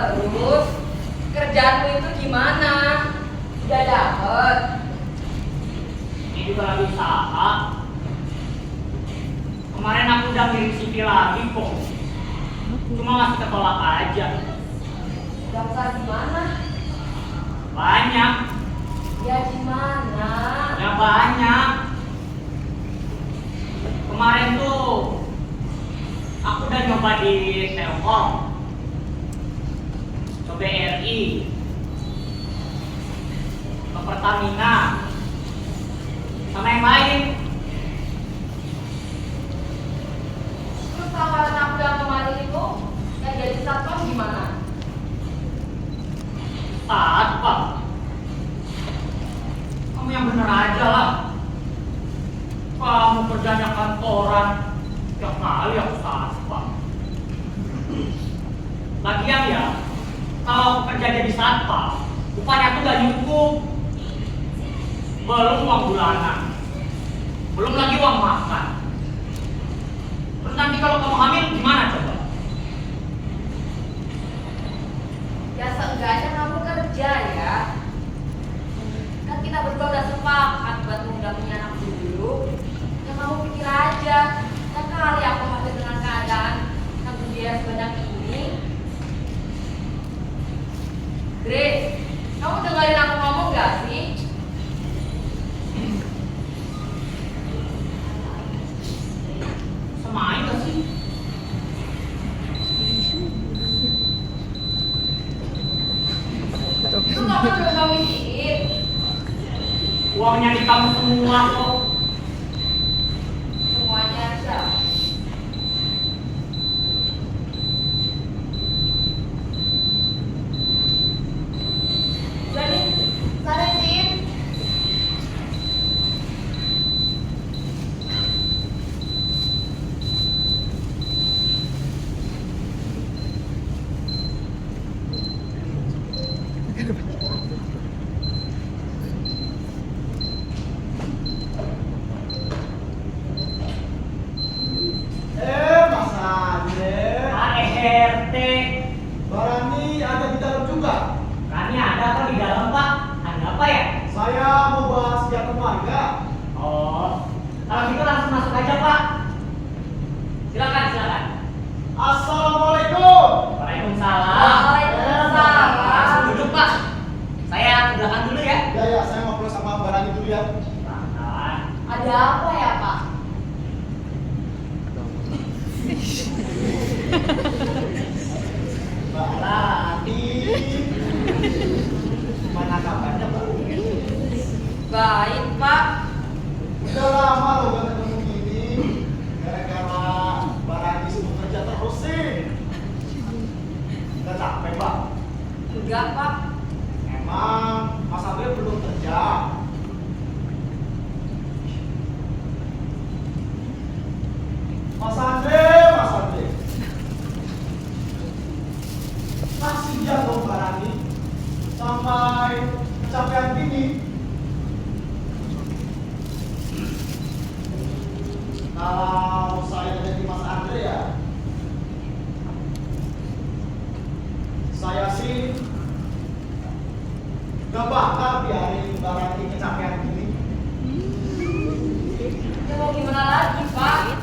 terus. Kerjaanmu itu gimana? Udah dapet? Ini juga lagi usaha. Kemarin aku udah ngirim CV lagi kok. Cuma masih ketolak aja. Daftar di mana? Banyak. Ya di mana? Ya banyak. Kemarin tuh aku udah nyoba di Telkom, ke BRI, ke Pertamina, sama yang lain. Terus tawaran aku yang kemarin itu yang jadi satpam gimana? Saat Pak, kamu yang bener aja lah. Kamu kerjanya kantoran, tiap kali aku satpam. Lagian ya, kalau aku kerja jadi satpam, upahnya tuh gak cukup. Belum uang bulanan, belum lagi uang makan. Terus nanti kalau kamu hamil gimana coba? Ya seenggaknya kamu kerja ya. Kan kita berdua udah sepakat buat udah punya anak dulu. Ya kamu pikir aja, kan kali aku hamil dengan keadaan tanggung biaya sebanyak ini. Grace, kamu dengerin aku ngomong gak sih? Sama aja sih. Itu gak perlu kamu isiin. Uangnya di kamu semua kok. Semuanya aja. Jadi, sana sih. Mas Andre, ART. Barani ada di dalam juga. Rani ada apa di dalam Pak? Ada apa ya? Saya mau bahas kegiatan warga. Oh, kalau gitu langsung masuk aja Pak. Silakan, silakan. Assalamualaikum. Waalaikumsalam. Waalaikumsalam. Langsung duduk Pak. Saya belakang dulu ya. Ya, saya ngobrol sama Barani dulu ya. Silahkan. Ada apa ya, Pak? Barani, mana kabarnya Pak? Baik, Pak. Udah lama loh gak ketemu gini. Gara-gara Barani sibuk kerja terus sih. Udah capek Pak. Enggak, Pak. Emang Mas Andre belum kerja. Mas Andre. Kasihan dong Barani. Sampai kecapean gini. Kalau saya jadi Mas Andre ya, saya sih gak bakal biarin Barani kecapean gini. Ya mau gimana lagi, Pak?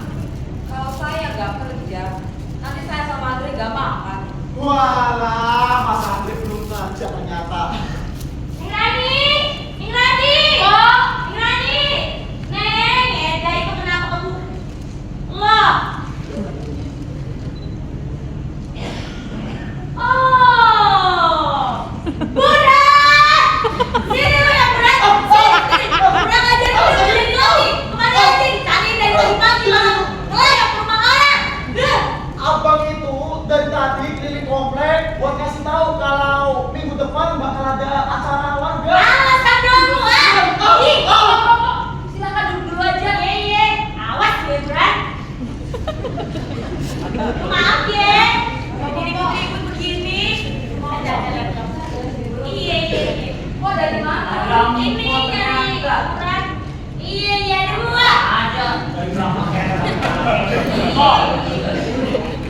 Kalau saya nggak kerja, nanti saya sama Andre nggak makan. Walah, Mas Andre belum kerja ternyata. Ingrani! Ingrani! Oh. Ingrani! Neng, Eda itu kenapa kamu? Loh! Oh! Burak! Sini lu yang berat! Sini! Kurang ajar kamu sini lagi! Kemana lagi? Tadi dari pagi-pagi malah ngelayap ke rumah orang! Duh! Abang itu dari tadi keliling komplek buat kasih tahu kalau minggu depan bakal ada acara warga. Alasan dong lu, ah! Ih! Silakan duduk dulu aja. Iya, awas gue berat. Maaf ya, jadi ribut-ribut begini. Iya. Kok dari mana? Ini nyari ukuran. Iya, dua. Aja dari berapa kayak Oh,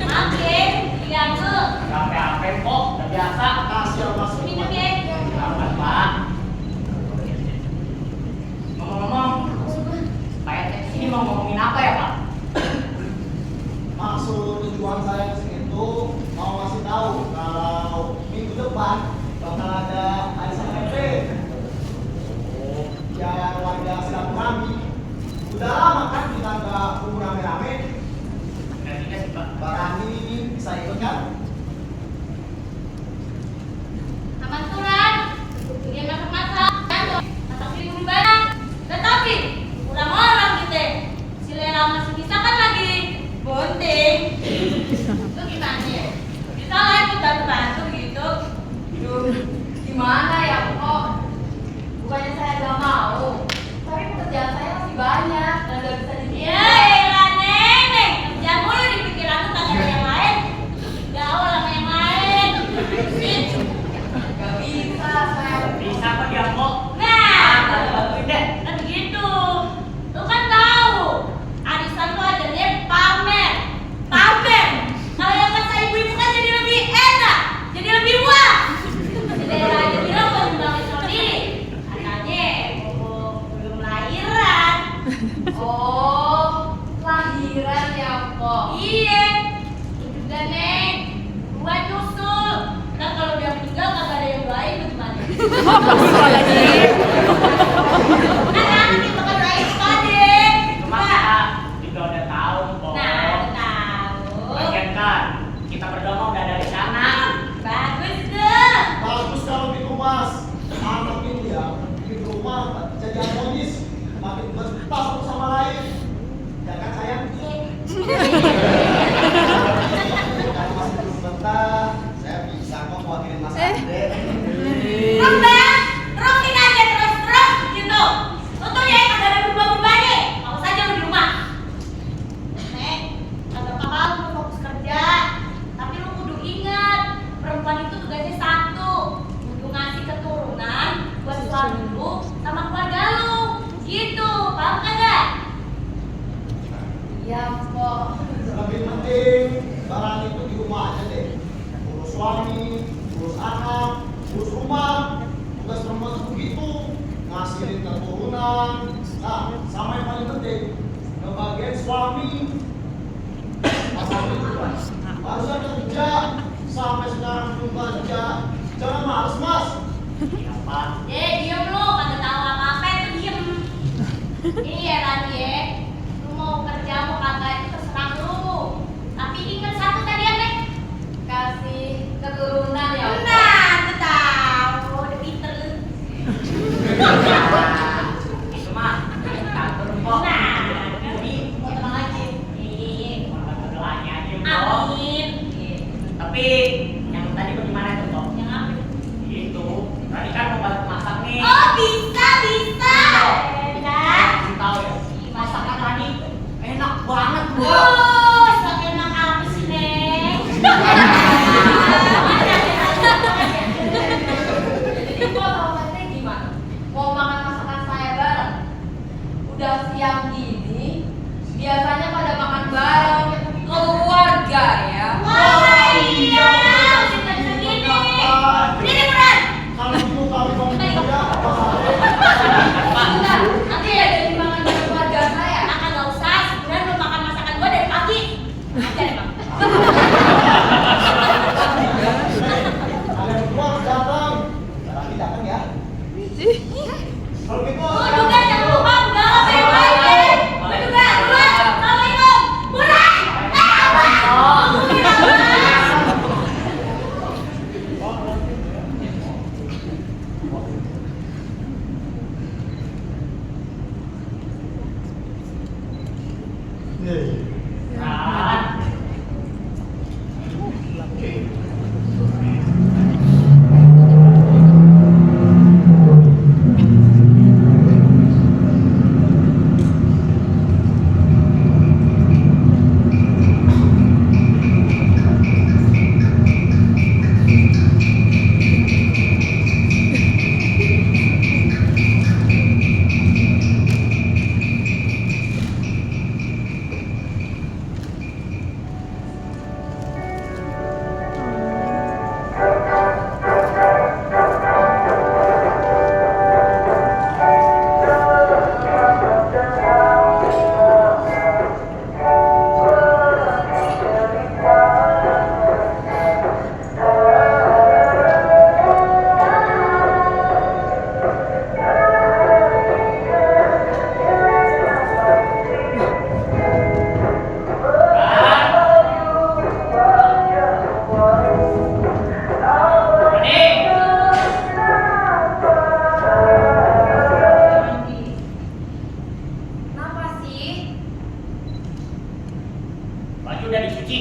Maaf ya, diganggu. sampai apa kok? Tapi Apa ya Pak? Maksud tujuan saya kesini itu mau ngasih tahu kalau minggu depan bakal ada arisan RT. Ya warga silaturahmi. Udah lama kan kita nggak kumpul rame-rame. Nggak juga sih Pak. Barani bisa ikut kan? Aman turan, dia masak-masak, masak lebih banyak. Tetapi kurang orang kita, si Lela masih bisa kan lagi bonting. Itu gimana ya? Kita lah ikut bantu gitu. Duh, gimana ya kok? Bukannya saya gak mau, tapi pekerjaan saya masih banyak dan gak bisa Ya dibiarkan. elah neneng, kerja mulu di pikiran tuh kagak ada yang lain. Gaul sama yang lain. Gak bisa saya. Bisa kok dia kok. Nah, Bantuin deh. kan begitu. Lu kan tahu, arisan tuh ajarnya pamer. Pamer. Kalau yang kata ibu-ibu kan jadi lebih enak, jadi lebih wah. Jadi aja bilang mau nyumbangin sendiri. Katanya belum lahiran. Oh, lahiran ya kok. Iya. Itu juga neng. Gua nyusul. Kan kalau dia meninggal kagak ada yang lain gimana? Kan anak kita kan lain pade. Itu mah kita juga udah tahu kok. Nah, udah tahu. Lagian kan kita berdua mah udah dari sana. Bagus tuh. Bagus kalau di rumah. Anak ini ya di rumah jadi harmonis, makin betah satu sama lain. Ya kan sayang? Kalau masih belum betah, saya bisa kok mewakili Mas Andre. Rumba, terusin aja terus gitu. Lu tuh ya kagak ada berubah-berubahnya. Mau saja lu di rumah. Nek, kagak apa-apa lu fokus kerja. Tapi lu kudu ingat, perempuan itu tugasnya satu, kudu ngasih keturunan buat suami lu sama keluarga lu. Gitu, paham kagak? Iya kok. Lebih penting barang itu di rumah aja deh. Urus suami, urus anak, urus rumah. Tugas perempuan itu begitu, ngasihin keturunan. Nah, sama yang paling penting, ngebagian suami. Pasangan juga. Harusnya kerja, sampai sekarang belum kerja. Jangan males mas. Apa? Diem lu, kagak tahu apa-apa itu diem. Iya tadi ya, lu mau kerja mau kagak itu terserah lu. Tapi ingat satu tadi ya, Nek. Kasih keturunan ya kok. Nah, lu tahu, udah pinter lu. Itu mah kantor kok. Nah, Jadi mau tenang aja. Iya, doanya aja kok. amin. Tapi yang tadi bagaimana tuh kok? Yang apa? Itu tadi kan mau bantu masak nih. Oh, bisa. Enak. Kasih tahu ya. Masakan Rani enak banget bu. Oh, enak apa sih, Nek? Jadi kok sama gimana? Mau makan masakan saya bareng? Udah siang gini, biasanya pada makan bareng keluarga ya. Wah, iya. Kita segini. Ini beneran. Kalau gitu kami mau kerja, apa Bentar, nanti ya jadi makan bareng keluarga saya. Makan nggak usah, sebenarnya lu makan masakan gua dari pagi. Ajar emang. kalian berdua harus datang. Barang datang ya. Kalau gitu, Lu juga jangan lupa udah apa yang lain. Lu juga, duluan. Assalamualaikum. Burak. Ran. Baju udah dicuci.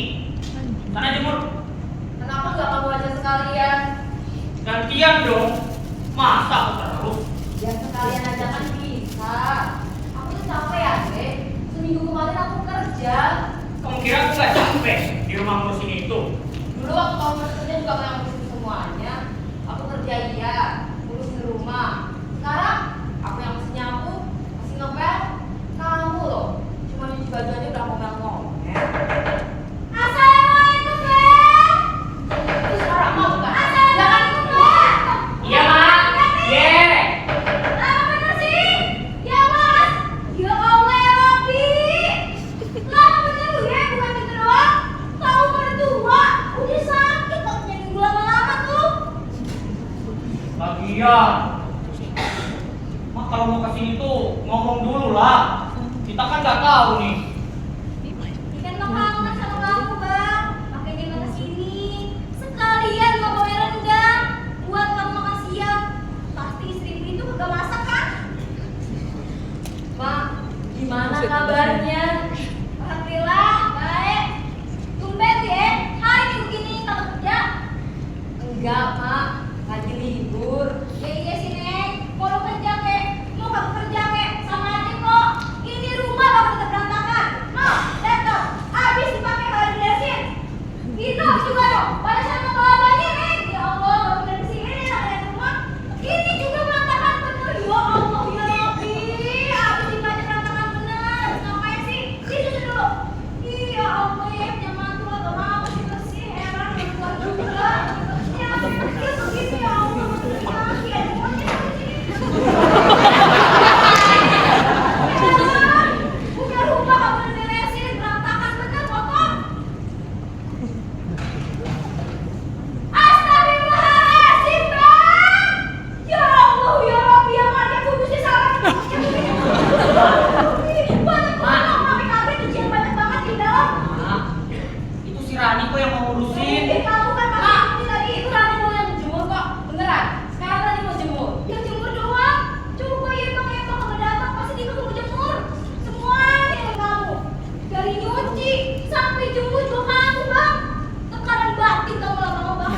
Sana jemur. Kenapa nggak kamu aja sekalian? Gantian dong. Masa aku terus? Ya sekalian aja kan bisa. Aku tuh capek ya, Dek. Seminggu kemarin aku kerja. Kamu kira aku gak capek di rumah ngurusin itu? Dulu waktu kamu kerja juga kamu yang ngurusin semuanya. Aku kerja iya, ngurusin rumah. Sekarang aku yang masih nyapu, masih ngepel. Kamu loh, cuma nyuci baju aja udah ngomel-ngomel. Assalamualaikum, Bang. Itu sekarang mau bukan? Assalamualaikum, Bang. Iya, Mak. Ye. Lama bener sih? Ya, Mas. Ya Allah, ya Rabbi. Lama bener lu ya, bukan gitu doang. Kamu udah tua, udah sakit kok jadi lama-lama tuh. Lagian. Mak kalau mau kesini tuh ngomong dulu lah. Kita kan nggak tahu nih. Kan mau kangen sama kamu, Bang. Makanya mau kesini. Sekalian mau bawa rendang buat kamu makan siang. Pasti istri itu kagak masak kan? Mak, gimana kabarnya? Alhamdulillah, baik. Tumben ya, hari minggu gini kagak kerja. Enggak, Mak. Lagi libur. Ya iya sih, Neng. Mau lo kerja kek, mau kagak kerja kek, sama aja kok. Ini rumah bakal tetap berantakan. Noh, lihat tuh, habis dipakai kalau diberesin. Gitu juga dong. Pada saat mau bawa banyak, Neng. Ya Allah, kalau udah di sini ada rumah. Ini juga berantakan bener. Ya Allah, ya Rabbi. Habis dibaca berantakan bener. Ngapain sih? Ini susu dulu. Ya Allah, ya nyaman tuh agak mau sih bersih. Heran, keluar juga. Ya, dia begitu ya Allah. Ya, udah rumah kamu udah beresin, berantakan bener kotor. Astagfirullahaladzim, Bang. Ya Allah, ya Rabbi, ya Maria Kudusnya salah. Banyak banget, mami kami cucian banyak banget di dalam. Mak, itu si Rani kok yang mau ngurusin. Kamu kan Mak, pasti tadi itu Rani mau yang jemur kok. Beneran? Sekarang Rani mau jemur. yang jemur doang. Coba ya Bang, kalau datang pasti dia mau jemur. Semuanya yang kamu. Dari nyuci sampai jemur juga kamu, Bang. Tekanan batin kamu lama-lama, Bang.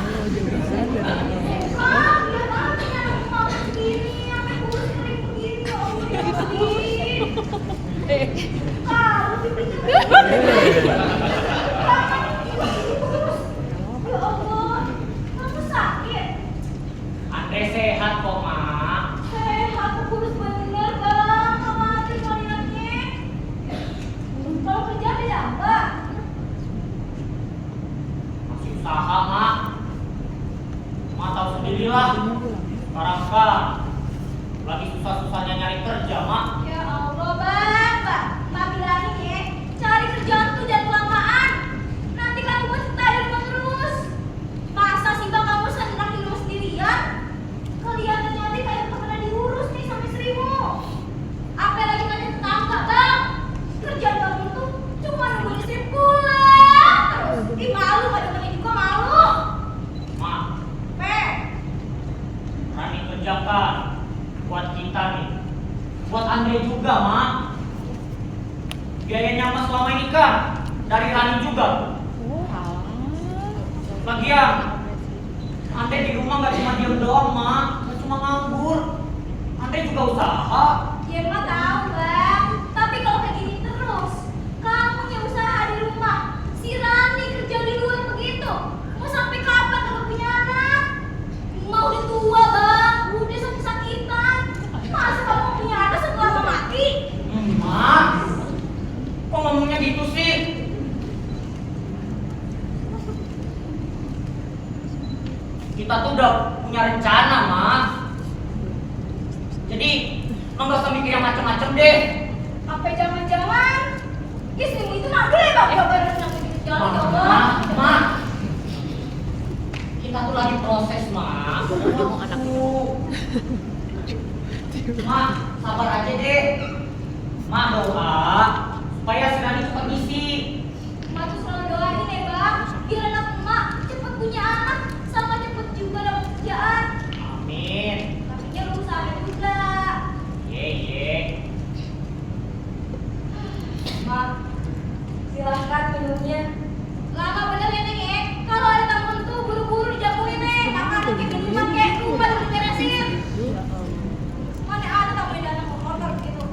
Bang, lihat aja anak kamu begini, sampai kurus kering begini, ya Allah, ya Rabbi. Kamu ya Allah, kamu sakit. Andre sehat kok, Mak. Aku kurus bener, Bang. Khawatir kalau lihatnya. Kalau kerja beda apa? Masih usaha, Mak. Mak tahu sendirilah. Sekarang kan lagi susah-susahnya nyari kerja, Mak. Ya Allah, Bang. Mbak bilangin ya, cari kerjaan tuh jangan kelamaan. Nanti kamu betah di rumah terus. Masa sih Bang kamu senang di rumah sendirian? Kelihatannya nanti kayak nggak pernah diurus nih sama istrimu. Apalagi kalian tetangga, Bang. Kerjaan kamu tuh cuma nunggu istri pulang terus. Ih, malu, kadang-kadang juga malu. Mak, Rani kerjakan buat kita nih. Buat Andre juga, Mak. Biayanya Mas selama ini kan dari Rani juga. Lagian, Andre di rumah nggak cuma diem doang, Mak. Nggak cuma nganggur. Andre juga usaha. Ya Mbak tahu, Bang. Tapi kalau kayak gini terus, kamu yang usaha di rumah, si Rani kerja di luar begitu. Mau sampai kapan kalau punya anak? Mau udah tua, Bang. Udah sakit-sakitan. Masa kamu punya anak setelah mau mati? Mak, kok ngomongnya gitu sih? Kita tuh udah punya rencana, Mak. Jadi, lo nggak usah mikir yang macem-macem deh. Apa jangan-jangan istrimu itu mandul ya, Bang? Gak bener sampai gitu jalan, ya Allah. Mak, kita tuh lagi proses, Mak. Ngomong anakku. Mak, sabar aja deh. Mak doa supaya si Rani cepat ngisi. Emak tuh selalu doain ya, Bang. Biar anak emak cepet punya anak, sama cepet juga dapat kerjaan. Amin. Tapi dia usaha juga. Ye. Mak, silahkan minum jamunya. Lama bener ya Neng ya. Kalau ada tamu tuh buru-buru dijamuin Neng. Kakak lagi di rumah kayak rumah udah diberesin. Mana ada tamu yang datang ke motor gitu.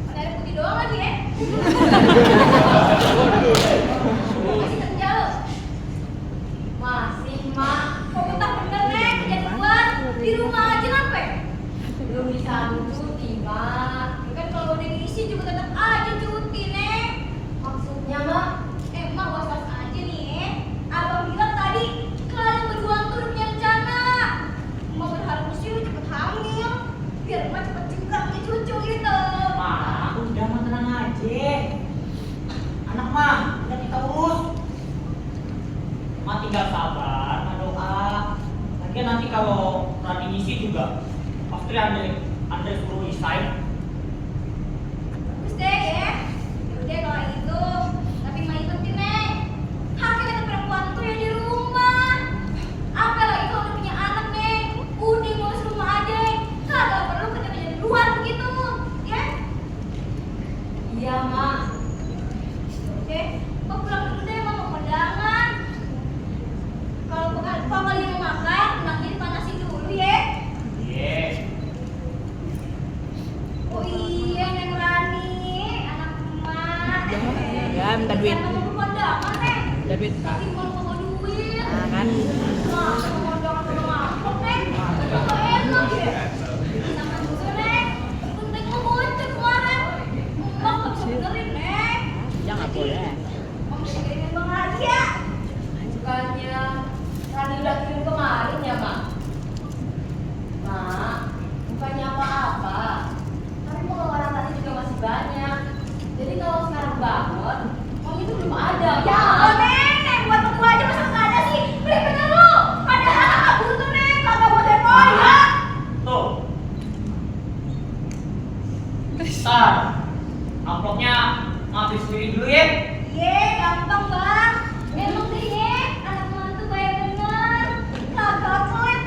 Ada air putih doang lagi ya. Masih kerja lo. Masih, Mak. Kok betah bener Neng kerja di luar. Di rumah aja sampai. Belum disambung cuti, Mak. Kan kalau udah ngisi juga tetap aja cuti Neng. Maksudnya, Mak? Emang was-was aja nih ya. Abang bilang tadi kalian berdua tuh udah punya rencana mau berharap usia lu cepet hamil biar emak cepet juga punya cucu gitu. Mah, udah mah tenang aja. Anak mah udah kita urus. Mah tinggal sabar, mah doa. Lagian nanti kalau Rani ngisi juga pasti Andre suruh resign. Terus deh ya. Yaudah kalau gitu. Tapi mah ikutin Neng. Haknya ada perempuan tuh yang di rumah. Apalagi kalau udah punya anak Neng. Udah ngurus rumah aja. Kagak perlu kerja-kerja di luar begitu. Ya. Iya, Mak. Oke, kok pulang dulu deh mau kondangan. Kalau kalian mau makan, nanti panasin dulu ya. Iya. Oh iya, Neng Rani, anak emak. Ya, minta duit. Jangan mau kondangan, Neng. Minta duit. Tapi mau duit. Nah, kan. Nah, mau kondangan sama ngambek, Neng. Kok enak ya? Sama juga, Neng. Penting lo bocor kemarin. Emak gak bisa benerin, Neng. Ya nggak boleh. Om kirimin Bang Arya. Bukannya Rani udah kirim kemarin ya, Mak? Mak, bukannya apa-apa. Tapi pengeluaran tadi juga masih banyak. Jadi kalau sekarang banget, uang itu belum ada, Ya Mak. Allah, Neng, buat aku aja masa nggak ada sih? Beli bener lu. Padahal kakak butuh, Neng, kagak buat handphone ya. Tuh. Ntar, amplopnya ngambil sendiri dulu ya. Iya, gampang bang. Emang deh ya, anak mantu bayar bener. Kagak pelit.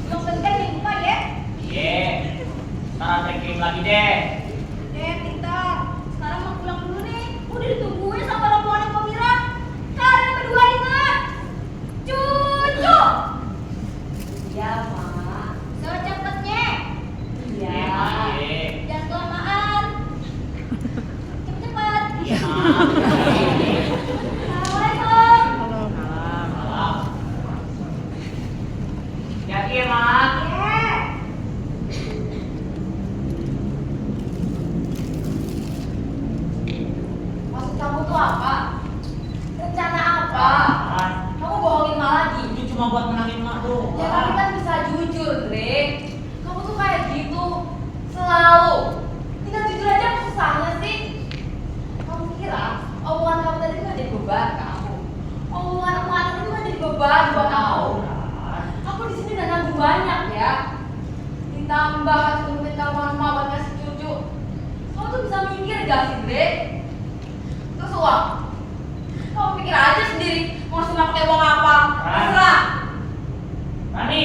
Belum gentar nih buka ya. Iya. Ntar Andre kirim lagi deh. Deh, pintar. Sekarang mau pulang dulu nih. Udah ditungguin sama rombongan yang Mira. Kalian berdua ingat. Cucu. Iya, Mak. Secepetnya. Iya. Iya. Jangan kelamaan. Cepet-cepet. Iya. Assalamualaikum. Salam. Jadi ya, Mak. Ya. Maksud kamu tuh apa? Rencana apa? Mas, Kamu bohongin Mak lagi. ini cuma buat menangin Mak doang. Ya tapi kan bisa jujur, Dre. Kamu tuh kayak gitu selalu. Tinggal jujur aja apa susahnya sih? Kamu kira omongan kamu tadi itu nggak jadi beban kamu? Omongan emak itu nggak jadi beban buat kamu? Aku di sini udah nanggung banyak ya. Ditambah kasih nurutin kamu emak buat kasih cucu. Kamu tuh bisa mikir gak sih, Dre? Terus uang? Kamu pikir aja sendiri mau ngasih makan pakai uang apa? Terserah. Rani.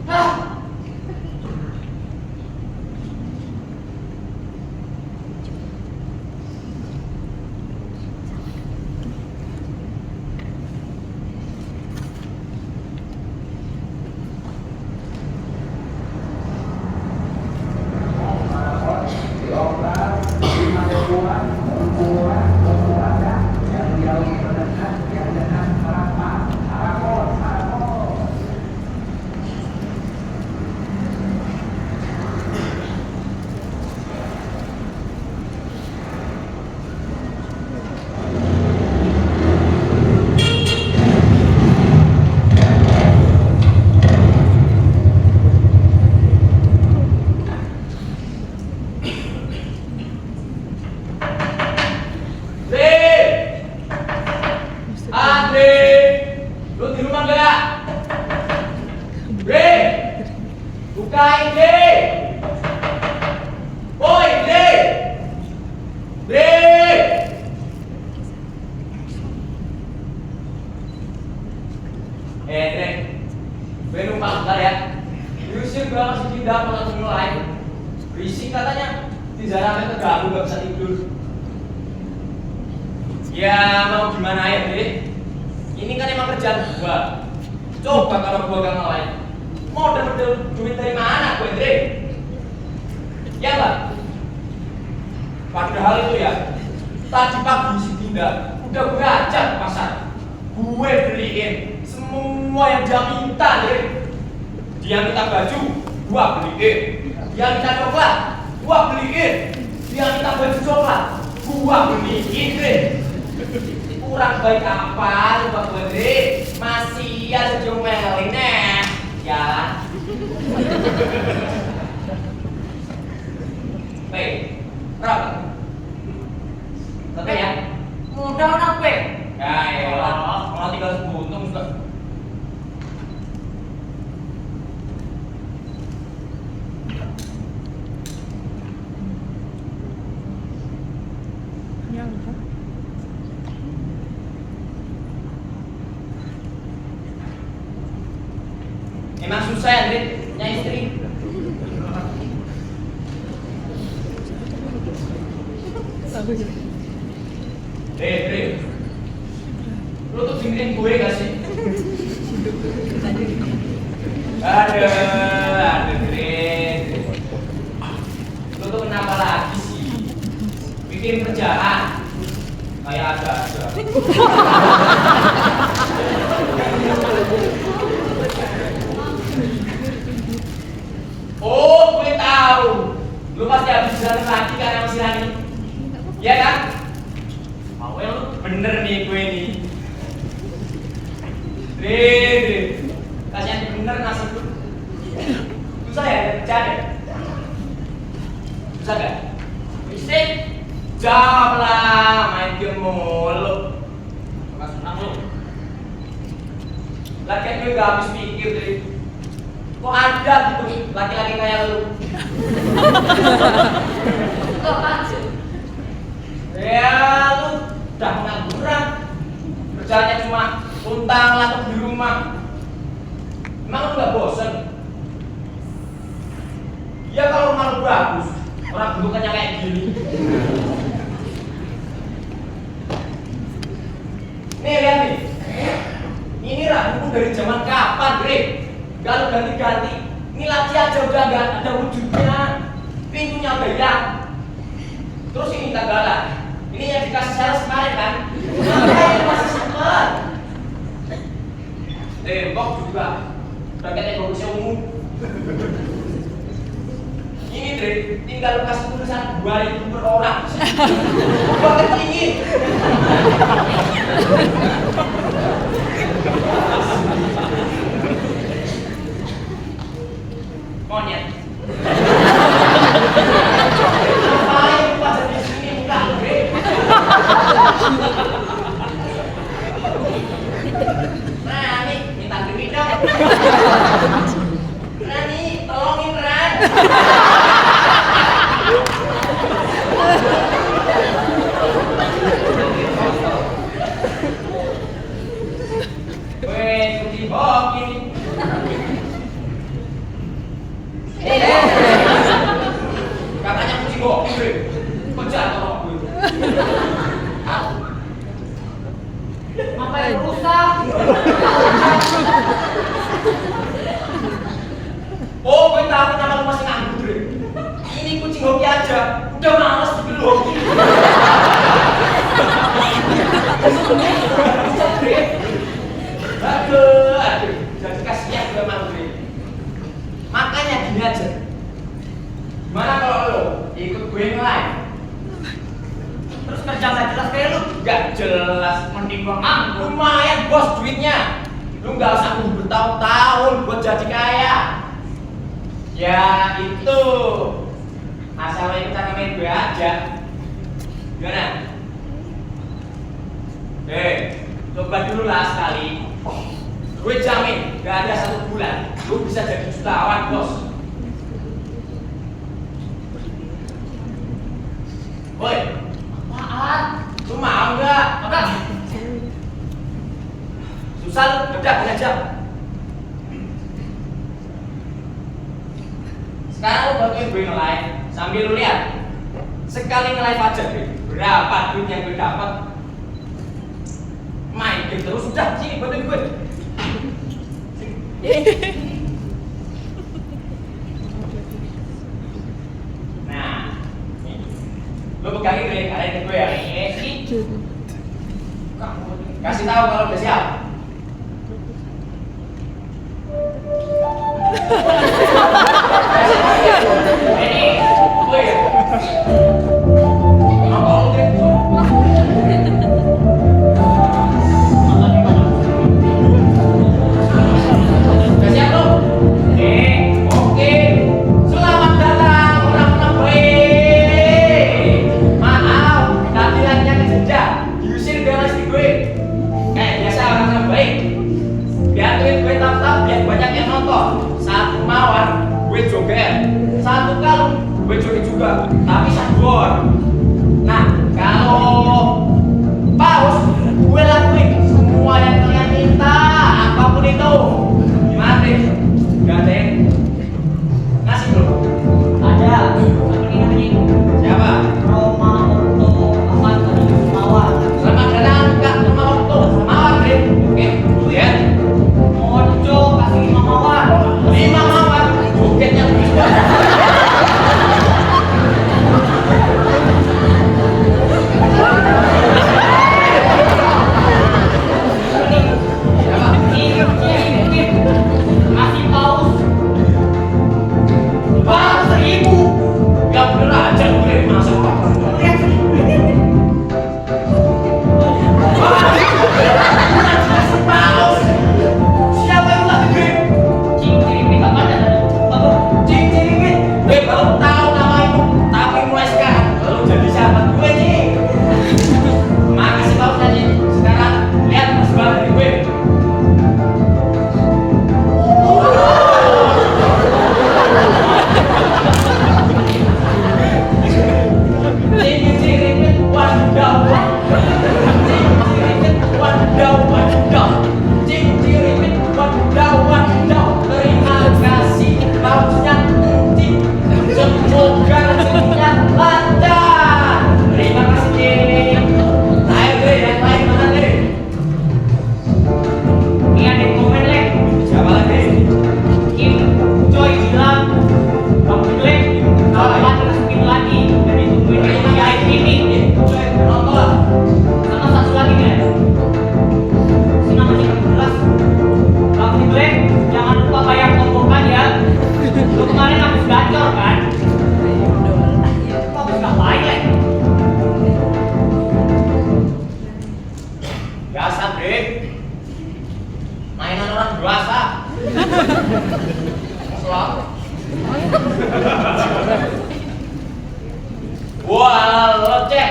Hah? Bukain deh. Boy, deh. Deh. Deh. Gue numpang bentar ya. Diusir gue masih pindah mau mulai. Berisik katanya. Di jalannya terganggu gak bisa tidur. Ya mau gimana ya, Dek? Ini kan emang kerjaan gue. Coba kalau gue gak ngelain. Mau dapet duit dari mana gue, Dek? Ya Mbak? Padahal itu ya, tadi pagi si Dinda udah gue ajak ke pasar. Gue beliin semua yang dia minta, Dek. Dia minta baju, gua beliin. Dia minta coklat, gua beliin. Dia minta baju coklat, gua beliin, Dek. Kurang baik apa coba gue, Dek? Masih aja jomelin, ya. Hei, berapa? Tapi ya, mudah apa? Ya elah, kalau tinggal sebutung juga. Emang susah ya, Dek, punya istri. Dek, lu tuh dengerin gue gak sih? Aduh, Dek. Lu tuh kenapa lagi sih? Bikin kerjaan kayak ada-ada. Oh, gue tahu. Lu pasti habis jalan lagi kan sama si Rani. Iya kan? Mau yang lu bener nih gue nih. Dre. Kasihan bener nasib lu. Susah ya bercanda. Susah gak? Istri, jawab lah, main game mulu. Gak senang lu. Lagian gue gak habis pikir, Dre. Kok ada gitu laki-laki kayak lu? Kok apaan sih? Ya lu udah pengangguran. Kerjanya cuma untang latuk di rumah. Emang lu gak bosen? Ya kalau rumah lu bagus, orang bentukannya kayak gini. Nih lihat nih. Ini rambutku dari zaman kapan, Bre? Kalau ganti-ganti, ini lagi aja udah nggak ada wujudnya, pintunya beyak, terus ini tagalan, ini yang dikasih sales kemarin kan, ini masih sempet, tembok juga, paketnya bagusnya umum, ini Dre, tinggal lu kasih tulisan 2.000 per orang, gua ketingin. Monyet. Ngapain lu pada di sini enggak, Bre? Rani, minta duit dong. Rani, tolongin Ran. Weh, kunci bok ini. Katanya kucing hoki, Bre. Kok jatuh gue? Apa yang rusak? Oh, gue tahu nama lu masih nganggur, Bre. Ini kucing hoki aja. Udah males bikin lu hoki. Aduh. Jadi kasihan gue sama lu, Bre. Makanya gini aja. Gimana kalau lo ikut gue nge-live? Terus kerja gak jelas kayak lu? Gak jelas, mending gua nganggur. Lumayan bos duitnya. Lu gak usah nunggu bertahun-tahun buat jadi kaya. Ya itu, asal lo ikutan main gue aja. Gimana? Coba dulu lah sekali. Gue jamin gak ada 1 bulan lu bisa jadi jutawan, bos. Woi, apaan? Lu mau nggak? Apa? Susah lu, udah aja. Sekarang lu bantuin gue nge-live sambil lu lihat. Sekali nge-live aja gue, berapa duit yang gue dapat? Main game terus udah, sini bantuin gue. Nah, nih. Lu pegangin gue, kalian gue ya. Kasih tahu kalau udah siap. Ini, gue ya. Apa lu deh? Udah siap lu? Oke. Selamat datang orang-orang baik. Maaf, tadi lainnya kejejak. Diusir dari gue. Kayak biasa orang-orang baik. Biarin gue tap-tap biar banyak yang nonton. Satu mawar, gue joget. Satu kalung, gue joget juga. Tapi satu orang. Nah, kalau paus, gue lakuin semua yang kalian minta, apapun itu. Gimana deh? Gak ada yang ngasih bro? Ada. Tapi ini Siapa? Roma untuk apa tadi mawar. Selamat datang Kak Roma Okto. Mawar deh. Oke, dulu ya. Mojo kasih 5 mawar. 5 mawar. Jogetnya beda. Kasih paus. Wah, 1000. Ya bener aja gue masa apa? Paus. Siapa yang latih gue? Cing-cing apa ada tadi? Apa? Cing-cingin. Gue baru tahu nama itu, tapi mulai sekarang lo jadi sahabat gue nih. Makasih Paus tadi. Sekarang lihat persembahan dari gue. Cing-cingin wadaw. Cing-cingin wadaw wadaw. Cing-cingin wadaw wadaw. Terima kasih Pausnya Encing. Semoga rezekinya lancar. Terima kasih Cing. Ayo deh, yang lain mana deh? Ini ada yang komen lek. Siapa lagi? Kim Joy bilang Bang Jelek kapan masukin lagi dan ditungguin di VIP ini. Coy, nonton. Sama satu lagi guys. Si namanya nggak jelas. Bang Jelek jangan lupa bayar kompokan ya. Lu kemarin habis gacor kan? Kok habis ngapain lek? Biasa deh. Mainan orang dewasa. Slot. Wah, lo cek.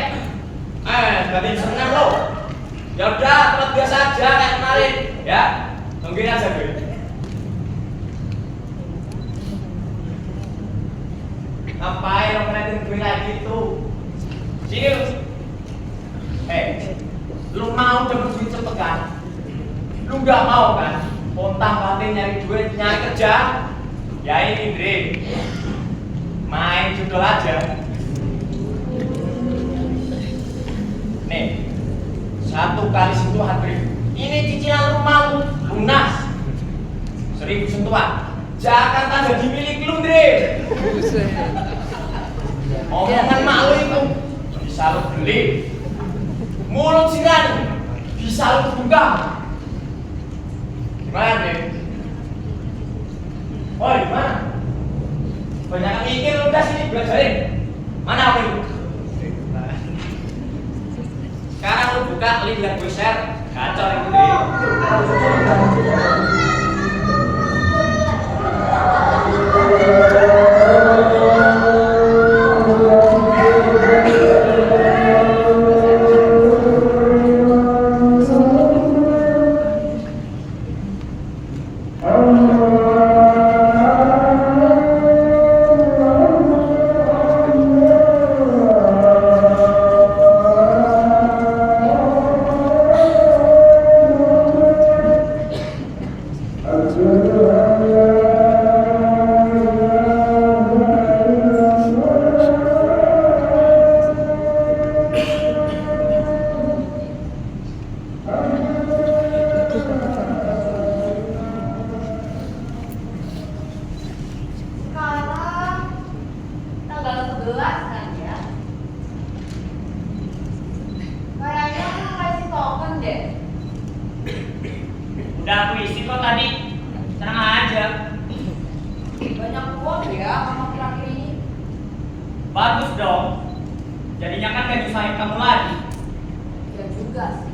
Ganti seneng lo. Ya udah, tempat biasa aja kayak kemarin, ya. Tungguin aja gue. Ngapain lo ngeliatin gue kayak gitu? Sini lu. Lu mau dapet duit cepet kan? Lu nggak mau kan? Pontang-panting nyari duit, nyari kerja. Ya ini Dre, main judul aja. Nih, 1 kali sentuhan Dre. Ini cicilan rumah lu lunas. 1000 sentuhan. Jakarta jadi milik lu Dre. Omongan mak lu itu bisa lu beli. Mulut sirani bisa lu buka. Gimana Dre? Oh, gimana? Banyak mikir lu udah sini belajarin. Mana HP lu? Sekarang lu buka link yang gue share. Kacau itu deh. Bagus dong. Jadinya kan gak nyusahin kamu lagi. Ya juga sih.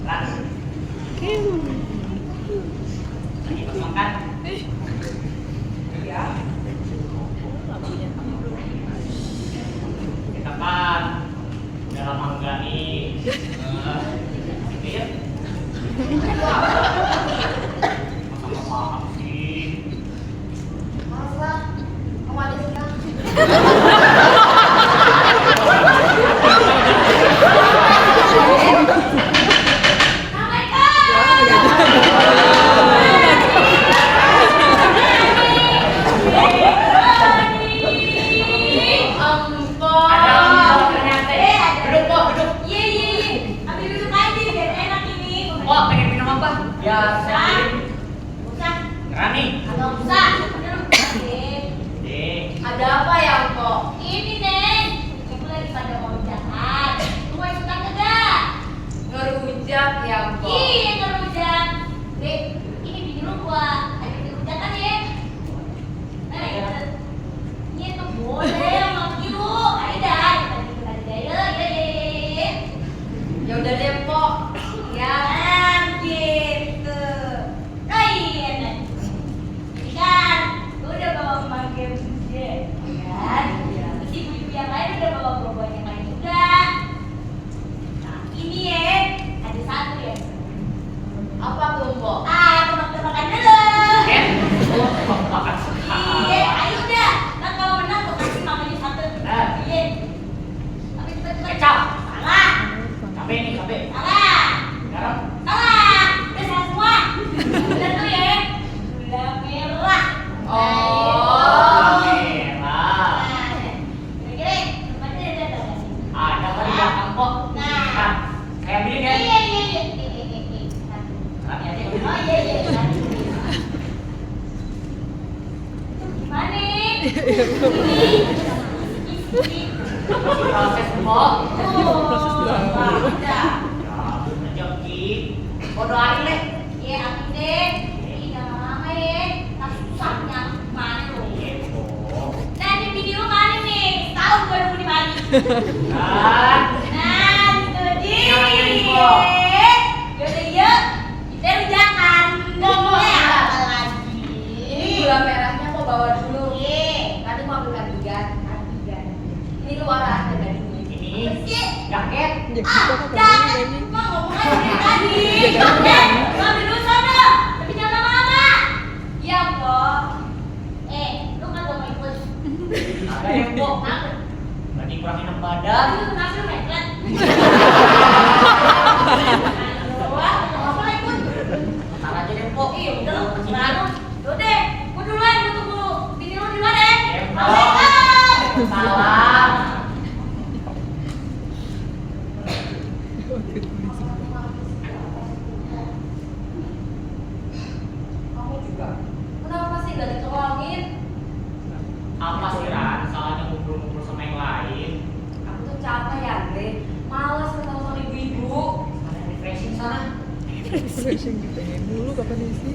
Ran. Lagi pas makan. Ya. Kita kan udah lama enggak nih. Gitu ya. Masa paham sih. Masa kamu ada senang? Ada apa ternyata? Duduk, Po, duduk. Po, pengen minum apa? Biar saya kirim. Rani. Dek. Ada apa ya, kok? Ngerujak ya, kok? Iya, ngerujak. Dek, ini bini lu gua ajak ngerujak kan ya? Ini tuh boleh sama bini lu. Ayo dah, kita ya. Ya udah deh, Pok. Ya. Gitu. Oh iya, nah. Ini kan, lu udah bawa manggil buje, kan? Terus ibu-ibu yang lain udah bawa buah-buah yang lain juga. Nah, ini ya, ada satu ya. Apa tuh, Pok? Tebak-tebakan dulu. Oh, makan sekali. Iya, ayo udah. Kan kalau menang gua kasih mamanya satu. Iya. Tapi cepet-cepet. Kecap. Salah. Cabe nih, cabe. Salah. Garam. Salah. Udah salah semua. Udah tuh ya. Gula merah. Oh. Merah. Kira-kira tempatnya ada nggak sih? Ada kan di belakang, Po. Nah. Saya ambilin ya. Iya. Rani aja. Oh iya. Itu gimana? Ini. Proses, Po. Udah. Ya, rezeki. Po doain deh. Ya, amin deh. Ini jangan lama ya. Tak susah nyampe mana lu. Iya, Po. Nah, ini video lu mana nih? Tahun 2005. Kan. Nah, itu dia. Nyalain, Po. Yaudah, yuk. Kita rujakan. Ngomongnya apa lagi? Ini gula merahnya mau bawa dulu. Iya. Tadi mau ambil kardigan. Kardigan. Ini luar ada gadingnya. Ini Sih. jaket. Jangan. Emang ngomong aja dari tadi. Ngambil dulu sana. Tapi jangan lama-lama. Iya, kok. Lu kan gak mau ikut. Ada ya, Po. Kenapa? Berarti kurang enak badan. Lu kenapa lu mepet? Wah, apa lah ikut? Ntar aja deh, Po. Iya, udah lu terserah lu. Yaudah, gua duluan, gua tunggu bini lu di luar ya. Iya, Po. Assalamualaikum. Salam. Kamu juga. Kenapa sih gak ditolongin? Apa sih, Ran? Salahnya ngumpul-ngumpul sama yang lain. Aku tuh capek ya, Bre. Males ketemu sama ibu-ibu. Ada refreshing sana. Refreshing dipengen dulu kapan isi.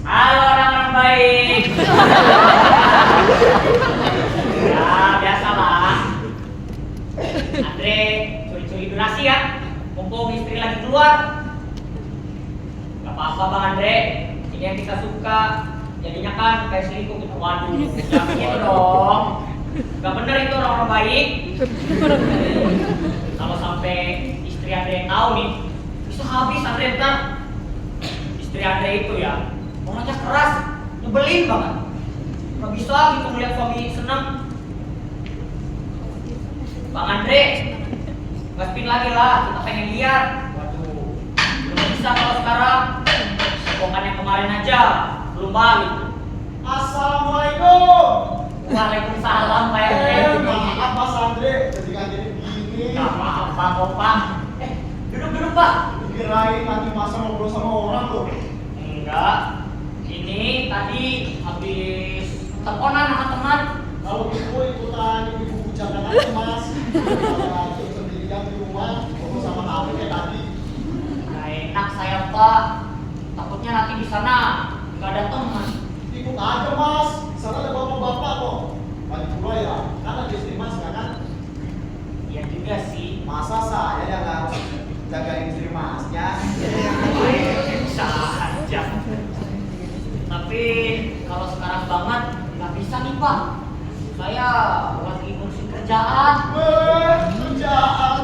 Halo orang-orang baik. Ya, biasalah. Andre curi-curi durasi ya. Mumpung istri lagi keluar. Gak apa-apa Bang Andre. Ini yang kita suka. Jadinya kan kayak selingkuh gitu. Waduh, jangan gitu dong. Gak bener itu orang-orang baik. Kalau sampai istri Andre tahu nih, bisa habis Andre ntar. Istri Andre itu ya, ngomongnya keras, nyebelin banget. Gak bisa gitu ngeliat suami senang. Bang Andre, gaspin lagi lah, kita pengen lihat. Waduh, belum bisa kalau sekarang. Bukan yang kemarin aja, belum balik. Assalamualaikum. Waalaikumsalam Pak RT. Maaf Mas Andre, jadi kan jadi begini. Gak kok Pak. Duduk Pak. Kirain nanti masa ngobrol sama orang loh. Enggak. Ini tadi habis teleponan sama teman. Kalau gitu ikutan ibu bujangan aja mas. Kalau sendirian di rumah ngobrol sama kamu kayak tadi. Nggak enak saya Pak. Takutnya nanti di sana nggak ada teman. Ikut aja mas. Sana ada bapak-bapak kok. Lagi pula ya, kan ada istri mas ya kan? Iya juga sih. Masa saya yang harus jagain istri masnya? Bisa aja. Tapi kalau sekarang banget nggak bisa nih Pak. Saya lagi ngurusin kerjaan. Kerjaan.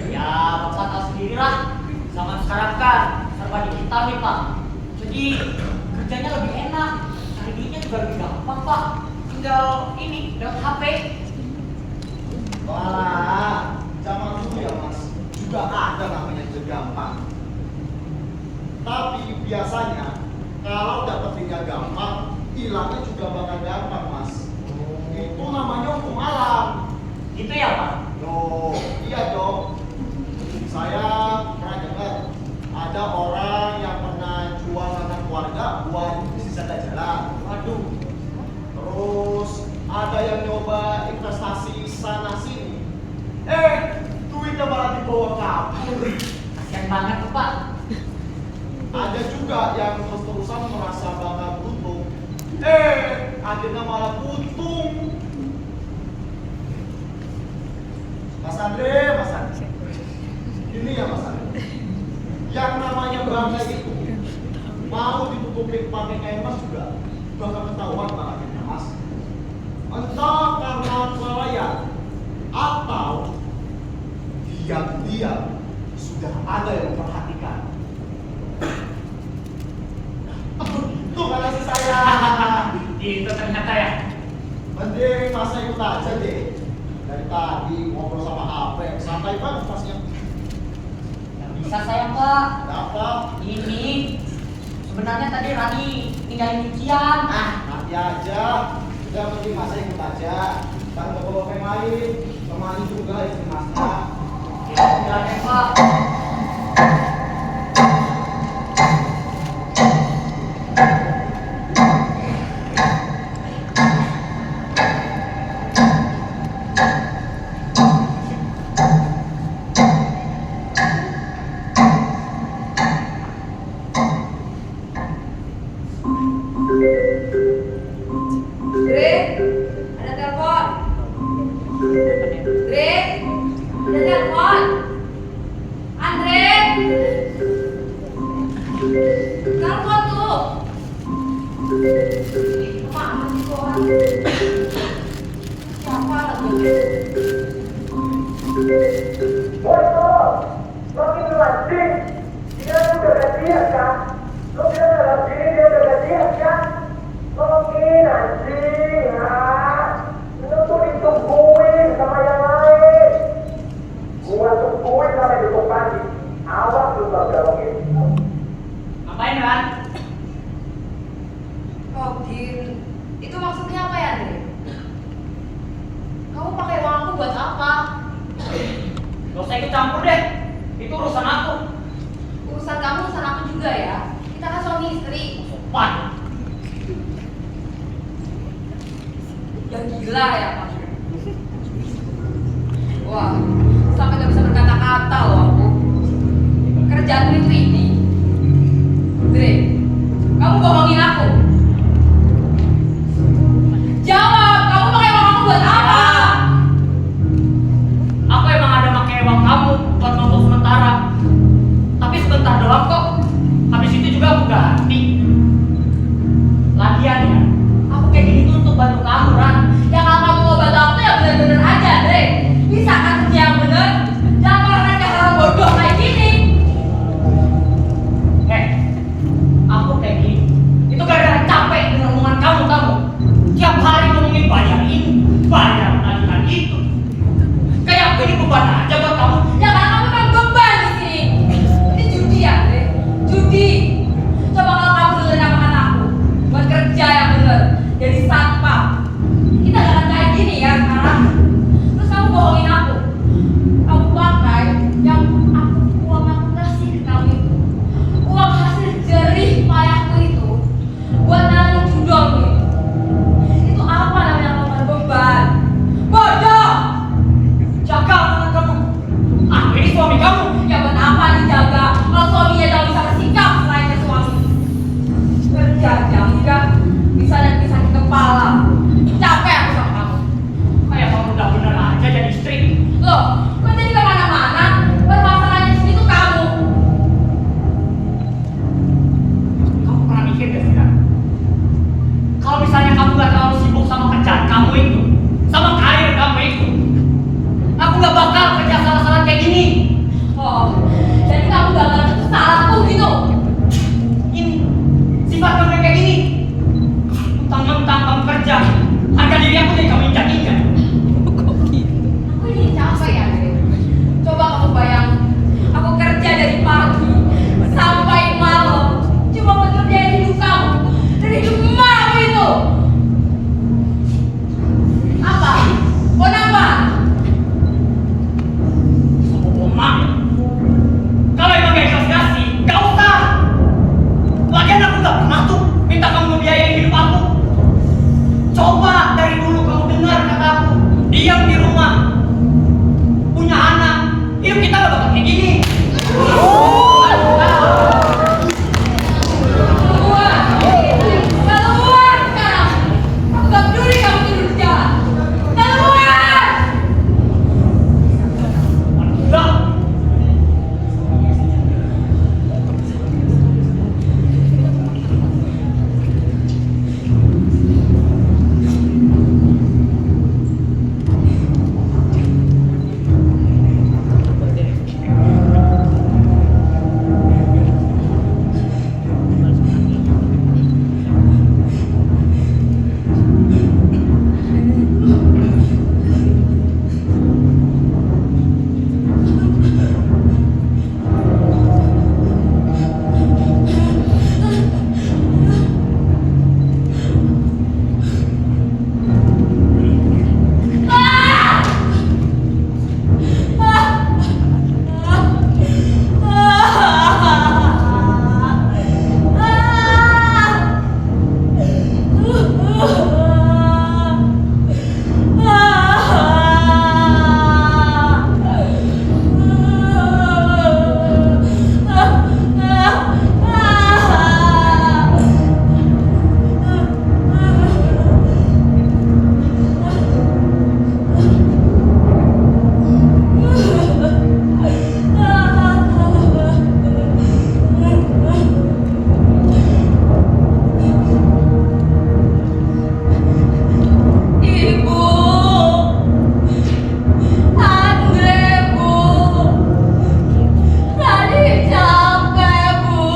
Ya Bapak tahu sendiri lah. Zaman sekarang kan serba digital nih Pak. Jadi kerjanya lebih enak. Cari duitnya juga lebih gampang Pak. Tinggal ini lewat HP. Wah, zaman dulu ya mas, juga ada namanya kerja gampang. Tapi biasanya kalau dapetinnya gampang, hilangnya juga bakal gampang mas. Itu namanya hukum alam. Gitu ya Pak? Loh, iya dong. Saya pernah dengar ada orang yang pernah jual anak keluarga buat bisnis ada jalan. Waduh. Terus ada yang nyoba investasi sana sini. Duitnya malah dibawa kabur. Kasian banget tuh Pak. Ada juga yang terus-terusan merasa bangga beruntung. Akhirnya malah buntung. Mas Andre. Ini ya Mas Andre. Yang namanya bangga itu mau ditutupin pakai kain emas juga bakal ketahuan bangetnya Mas. Entah karena kelalaian atau diam-diam sudah ada yang memperhatikan. Itu sih saya. Itu ternyata ya. Mending masa ikut aja deh. Dari tadi ngobrol sama HP, santai banget masnya. Nggak bisa saya Pak. Apa? Ini sebenarnya tadi Rani tinggalin cucian. Nanti aja. Udah mending masa ikut aja. Ntar bawa yang lain. Temani juga istri masnya. Ya deh Pak. Dre, ada telepon. Dre, ada telepon. Andre, telepon tuh. Kemana sih tuh orang? Siapa lagi? Lo gitu anjing, dia udah gajian kan? Lo bilang dalam diri dia udah gajian kan? Mungkin anjing, lo tuh ditungguin sama yang lain. Gua tungguin sampai besok pagi. Awas lu gak belokin. Ngapain Ran? Login. Itu maksudnya apa ya, Dre? Kamu pakai uang aku buat apa? Gak usah ikut campur deh. Itu urusan aku. Urusan kamu, urusan aku juga ya. Kita kan suami istri. Sopan. Yang gila ya, Pak. Wah, sampai gak bisa berkata-kata loh aku. Kerjaan itu ini. Dre, kamu bohongin aku. Jawab, kamu pakai uang aku buat apa? Aku emang ada pakai uang kamu buat ngomong sementara. Tapi sebentar doang kok. Habis itu juga aku ganti. Lagian ya, aku kayak gini tuh untuk bantu kamu Ran. Ya kalau kamu mau bantu aku ya bener-bener aja, Dre. Bisa kan kerja yang bener? Jangan malah nanya hal bodoh kayak gini. Aku kayak gini. Itu Mentang-mentang kamu kerja, harga diri aku jadi kamu injak-injak. Kok gitu? Aku jadi capek ya, Andre. Coba kamu bayangin, aku kerja dari pagi sampai malam cuma buat ngebiayain hidup kamu dan hidup emakmu itu. Apa? Mau nambah? Sama emak. Kalau emang gak ikhlas kasih, gak usah. Lagian aku gak pernah tuh minta kamu ngebiayain hidup aku. Coba dari dulu kamu dengar kata aku, diam di rumah, punya anak, hidup kita gak bakal kayak gini. Keluar! Keluar sekarang! Aku gak peduli kamu tidur di jalan. Keluar! Udah. Ibu, Andre, Bu, tadi capek, Bu.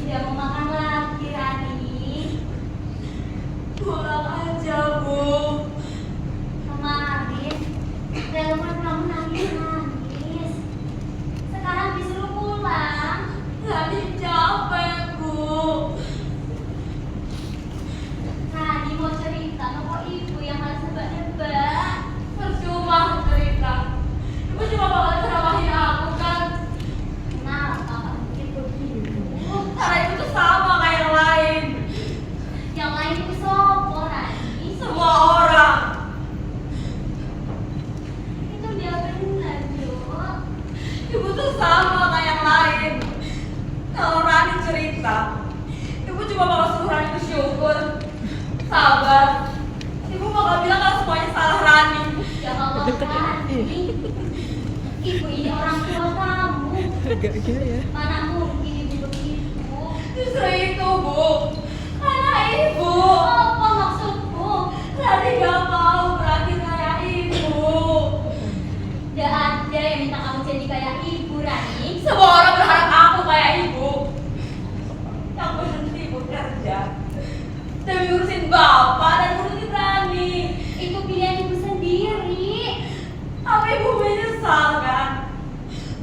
Tidak mau makan lagi, Rani. Pulang aja, Bu. Kemarin, telepon kamu nangis-nangis. Sekarang disuruh pulang. Tadi capek, Bu. Rani mau cerita sama ibu yang malas nebak-nebak. Percuma cerita. Ibu cuma bakal ceramahin aku kan. Kenapa kamu bikin begitu? Karena itu tuh sama kayak yang lain. Yang lain itu sopo, Rani? Semua orang. Itu dia benar, Jo. Ibu tuh sama kayak yang lain. Kalau Rani cerita, ibu cuma bakal suruh Rani bersyukur, sabar. Ibu bakal bilang kalau semuanya salah Rani. Ya Allah, Rani. Ibu ini orang tua kamu. Agak gila ya. Mana mungkin ibu begitu? Justru itu, Bu. Karena ibu. Apa maksudmu? Rani gak mau berakhir kayak ibu. Gak ada yang minta kamu jadi kayak ibu, Rani. Semua orang berharap aku kayak ibu. Yang berhenti bekerja demi ngurusin bapak dan ngurusin Rani. Itu pilihan ibu sendiri.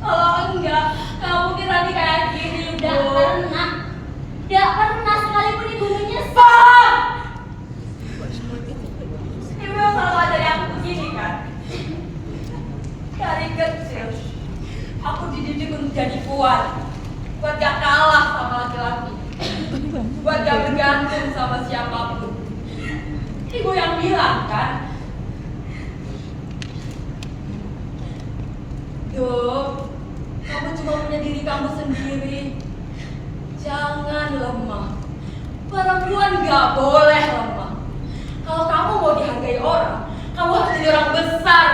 Kalau enggak, nggak mungkin Rani kayak gini, Bu. Tidak pernah sekalipun ibu menyesal. Ibu yang selalu ajari aku begini kan? Dari kecil, aku dididik untuk jadi kuat, buat gak kalah sama laki-laki, buat gak bergantung sama siapapun. Ibu yang bilang kan, Dok, kamu cuma punya diri kamu sendiri. Jangan lemah. Perempuan gak boleh lemah. Kalau kamu mau dihargai orang, kamu harus jadi orang besar.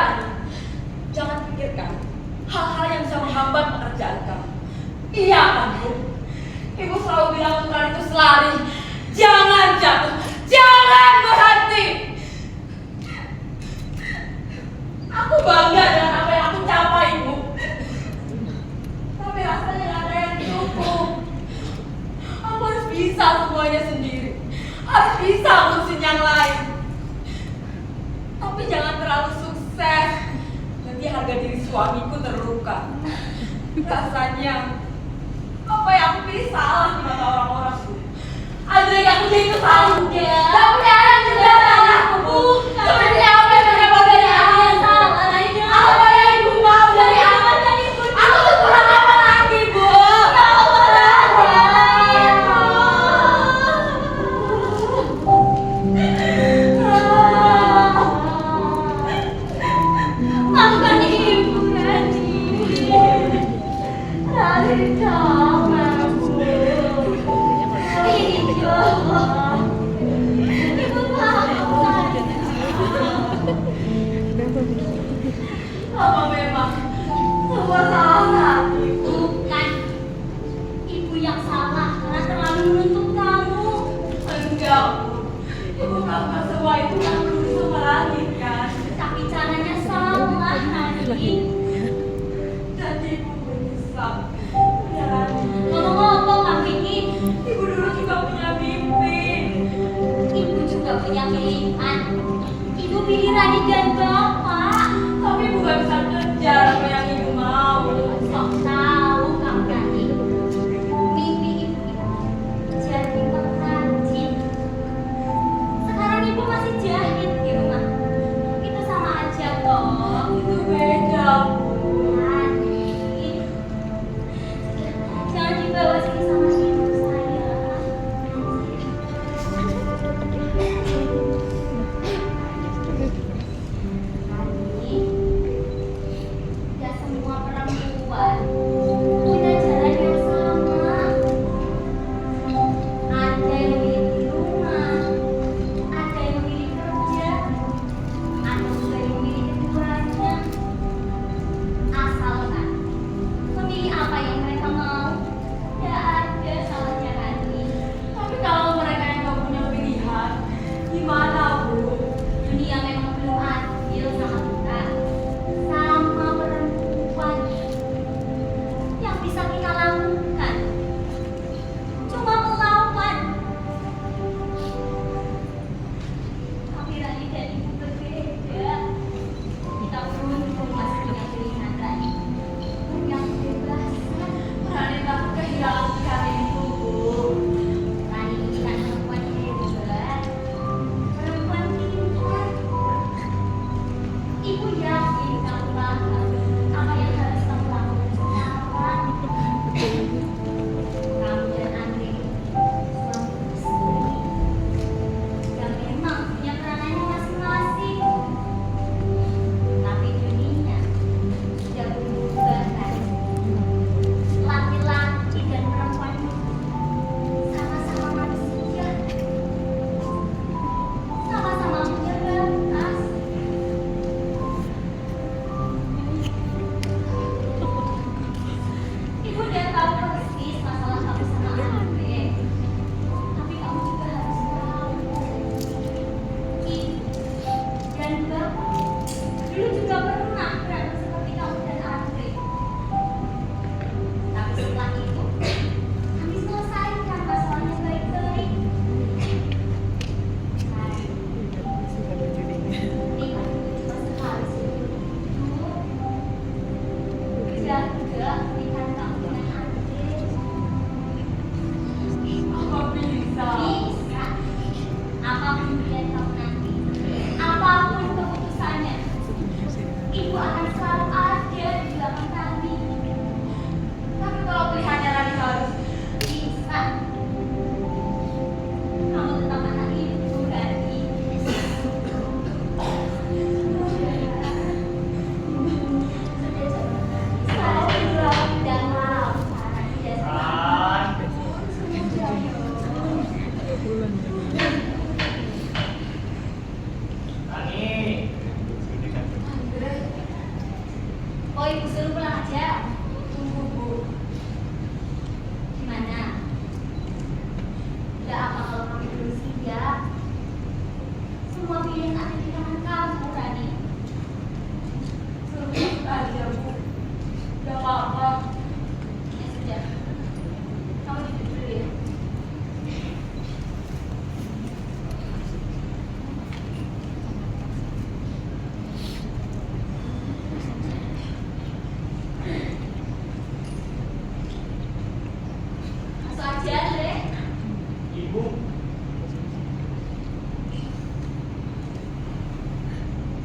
Jangan pikirkan hal-hal yang bisa menghambat pekerjaan kamu. Iya kan, Bu? Ibu selalu bilang untuk kalian itu selari. Jangan jatuh, jangan berhenti. Aku bangga dengan apa yang aku capai, Bu. Tapi rasanya gak ada yang cukup. Aku harus bisa semuanya sendiri. Harus bisa ngurusin yang lain. Tapi jangan terlalu sukses. Nanti harga diri suamiku terluka. Rasanya apa yang aku pilih salah di mata orang-orang, Bu. Andre aku jadi itu salah. Gak punya anak juga salahku, Bu. Sebenarnya apa yang terdapat dari aku? Apa yang ibu mau dari aku? Aku tuh kurang apa lagi, Bu? Maafkan ibu, Rani. Rani jangan, Bu. Ibu, ibu maafkan. Apa memang semua salah Rani? Bukan. Ibu yang salah karena terlalu menuntut kamu. Enggak, Bu. Ibu tahu kan semua itu kan dulu sama langit kan? Tapi caranya salah, Rani. Jadi ibu menyesal. Ya, Rani. Ngomong-ngomong, Kak Vicky, Ibu dulu juga punya mimpi. ibu juga punya pilihan. Ibu pilih Rani dan Bapak. Tapi ibu gak bisa kejar apa yang ibu mau. Sok tahu kamu Rani. Mimpi ibu itu jadi pengrajin. Sekarang ibu masih jahit di rumah. Itu sama aja toh. Itu beda, Bu. Rani, jangan dibawa sini sama ibu saya. Rani, gak semua perempuan punya jalan yang sama. Ada yang milih di rumah, ada yang milih kerja, ada juga yang milih keduanya. Asalkan memilih apa yang mereka mau, gak ada salahnya, Rani. Tapi kalau mereka yang gak punya pilihan, gimana, Bu? Dunia memang belum adil sama kita, sama perempuan. Yang bisa kita lakukan cuma melawan. Tapi Rani dan ibu berbeda. Kita beruntung masih punya pilihan, Rani. Yang bebas. Rani takut kehilangan pilihan itu, Bu. Rani ini kan perempuan hebat, perempuan pintar. Ibu yakin kamu paham apa yang harus kamu lakukan sekarang. Kamu dan Andre suami istri yang memang punya peranannya masing-masing. Tapi dunia sudah berubah, kan? Laki-laki dan perempuan sama-sama manusia, sama-sama punya batas. Ibu akan selalu ada di belakang kami. Tapi kalau pilihannya Rani harus Bisa. Kamu tetap anak ibu, Rani. Sekarang gelap dan malam. Karena tidak Ran, Rani. Oh, ibu suruh pulang aja. Tunggu, Bu. Gimana? Tidak apa kalau kamu belum siap. Semua pilihan ada di tangan kamu, Rani. suruh masuk aja, Bu. Gak apa-apa. Ya sudah. Kamu duduk dulu ya. Masuk aja, Andre. Ibu.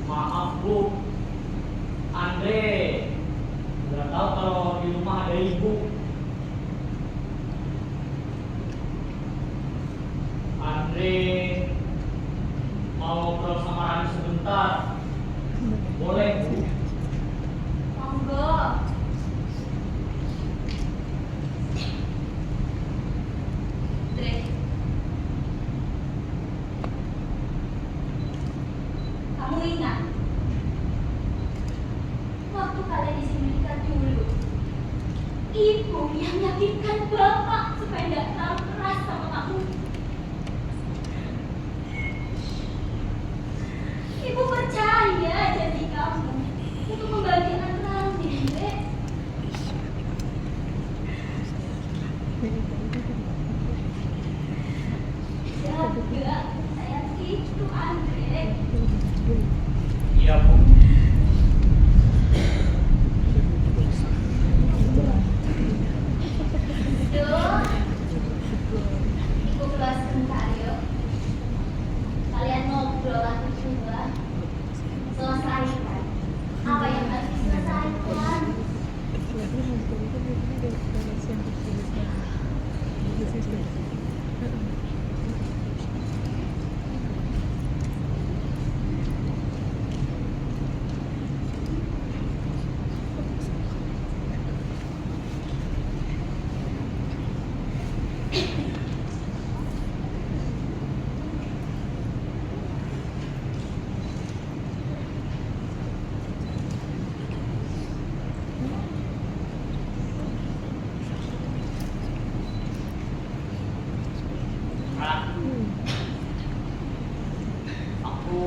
Maaf Bu, Andre nggak tahu kalau di rumah ada ibu. Andre mau ngobrol sama Rani sebentar. Boleh Bu? Monggo. Andre. Kamu ingat waktu kalian di sini nikah dulu, ibu yang meyakinkan bapak supaya tidak terlalu keras sama kamu. Ibu percaya janji kamu untuk membahagiakan Rani, Dek. Jaga saya itu, Andre. Iya Bu. Duh. Ibu keluar sebentar yuk. Kalian ngobrol lagi juga. Selesaikan apa yang harus diselesaikan. Ran. Aku.